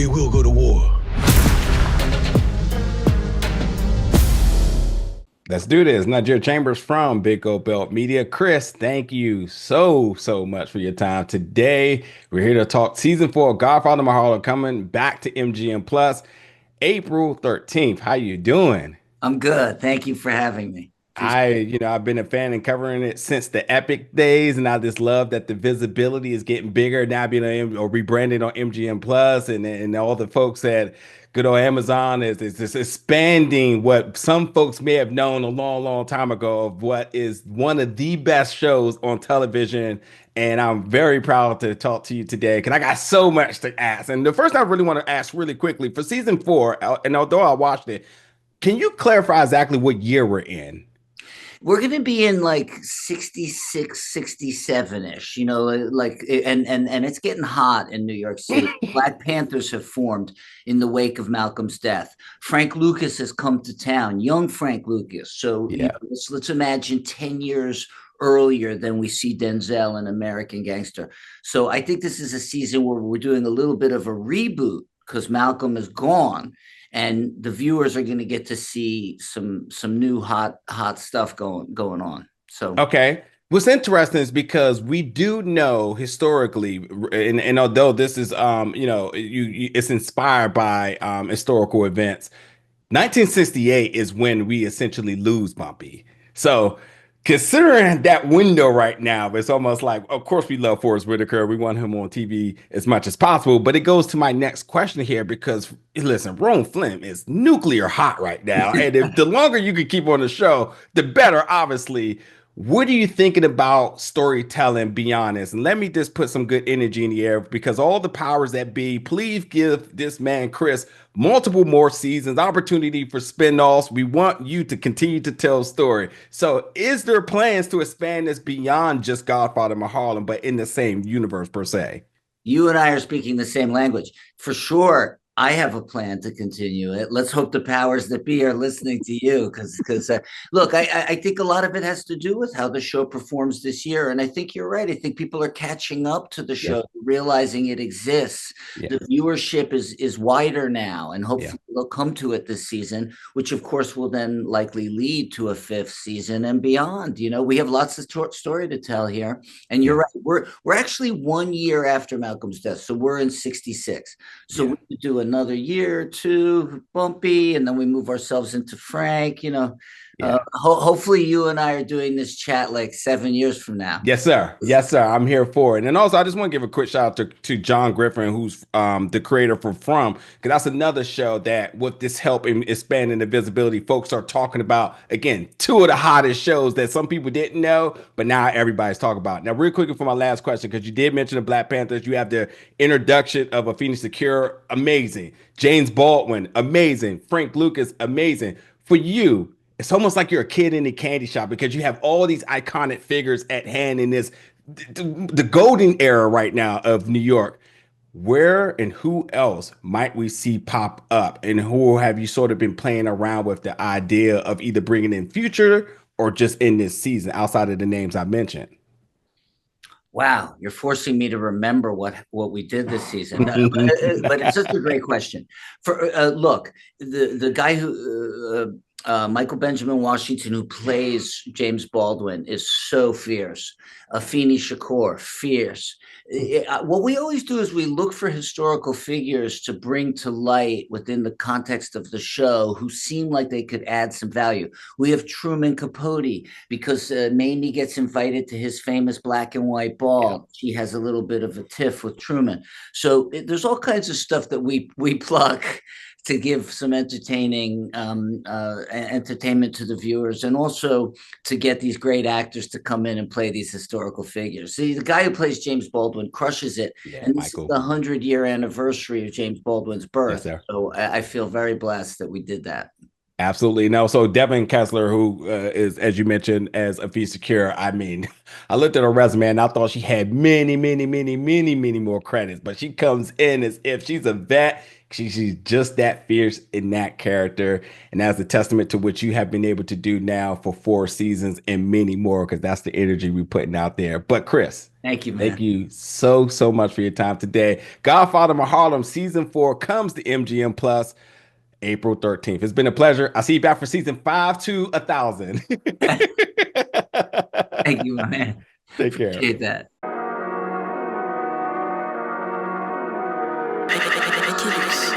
we will go to war. Let's do this. Nigeria Chambers from Big Gold Belt Media. Chris, thank you so much for your time today. We're here to talk season 4 of Godfather of Harlem coming back to MGM Plus April 13th. How you doing? I'm good. Thank you for having me. I've been a fan and covering it since the Epic days, and I just love that the visibility is getting bigger now, being or rebranded on MGM Plus, and all the folks at good old Amazon is expanding what some folks may have known a long time ago of what is one of the best shows on television. And I'm very proud to talk to you today because I got so much to ask. And the first I really want to ask really quickly for season 4, and although I watched it, can you clarify exactly what year we're in? We're going to be in like 66, 67-ish, like, and it's getting hot in New York City. Black Panthers have formed in the wake of Malcolm's death. Frank Lucas has come to town, young Frank Lucas. So yeah, let's imagine 10 years earlier than we see Denzel in American Gangster. So I think this is a season where we're doing a little bit of a reboot because Malcolm is gone. And the viewers are going to get to see some new hot stuff going on. So okay, what's interesting is because we do know historically, and although this is it's inspired by historical events. 1968 is when we essentially lose Bumpy. So considering that window right now, it's almost like, of course, we love Forrest Whitaker. We want him on TV as much as possible. But it goes to my next question here because, listen, Flynn is nuclear hot right now. And if the longer you can keep on the show, the better, obviously. What are you thinking about storytelling beyond this? And let me just put some good energy in the air because all the powers that be, please give this man, Chris, multiple more seasons, opportunity for spinoffs. We want you to continue to tell story. So is there plans to expand this beyond just Godfather of Harlem, but in the same universe per se? You and I are speaking the same language. For sure, I have a plan to continue it. Let's hope the powers that be are listening to you because look, I think a lot of it has to do with how the show performs this year. And I think you're right. I think people are catching up to the show, realizing it exists. Yeah. The viewership is wider now, and hopefully they'll come to it this season, which of course will then likely lead to a 5th season and beyond. We have lots of story to tell here. And you're right. We're actually 1 year after Malcolm's death. So we're in 66. So we could do another year or two, Bumpy, and then we move ourselves into Frank. Hopefully you and I are doing this chat like 7 years from now. Yes, sir. Yes, sir. I'm here for it. And also, I just want to give a quick shout out to John Griffin, who's the creator from, because that's another show that with this help in expanding the visibility, folks are talking about, again, 2 of the hottest shows that some people didn't know, but now everybody's talking about. Now, real quickly for my last question, because you did mention the Black Panthers, you have the introduction of a Phoenix Secure, amazing. James Baldwin, amazing. Frank Lucas, amazing. For you, it's almost like you're a kid in a candy shop because you have all these iconic figures at hand in this the golden era right now of New York. Where and who else might we see pop up, and who have you sort of been playing around with the idea of either bringing in future or just in this season outside of the names I mentioned? Wow, you're forcing me to remember what we did this season. But it's just a great question. For look, the guy who Michael Benjamin Washington, who plays James Baldwin, is so fierce. Afeni Shakur, fierce. What we always do is we look for historical figures to bring to light within the context of the show who seem like they could add some value. We have Truman Capote because Mamie gets invited to his famous black and white ball. She has a little bit of a tiff with Truman. So there's all kinds of stuff that we pluck to give some entertainment to the viewers, and also to get these great actors to come in and play these historical figures. See, the guy who plays James Baldwin crushes it. And this is the 100-year anniversary of James Baldwin's birth. Yes, so I feel very blessed that we did that. Absolutely. No. So Devin Kessler, who is, as you mentioned, as a fee secure, I mean, I looked at her resume and I thought she had many more credits, but she comes in as if she's a vet She's just that fierce in that character. And that's a testament to what you have been able to do now for 4 seasons and many more, because that's the energy we're putting out there. But Chris, Thank you, thank man. you so, so much for your time today. Godfather of Harlem season 4 comes to MGM Plus April 13th. It's been a pleasure. I'll see you back for season 5 to 1,000. Thank you, my man. Take care. Appreciate that. Whitaker.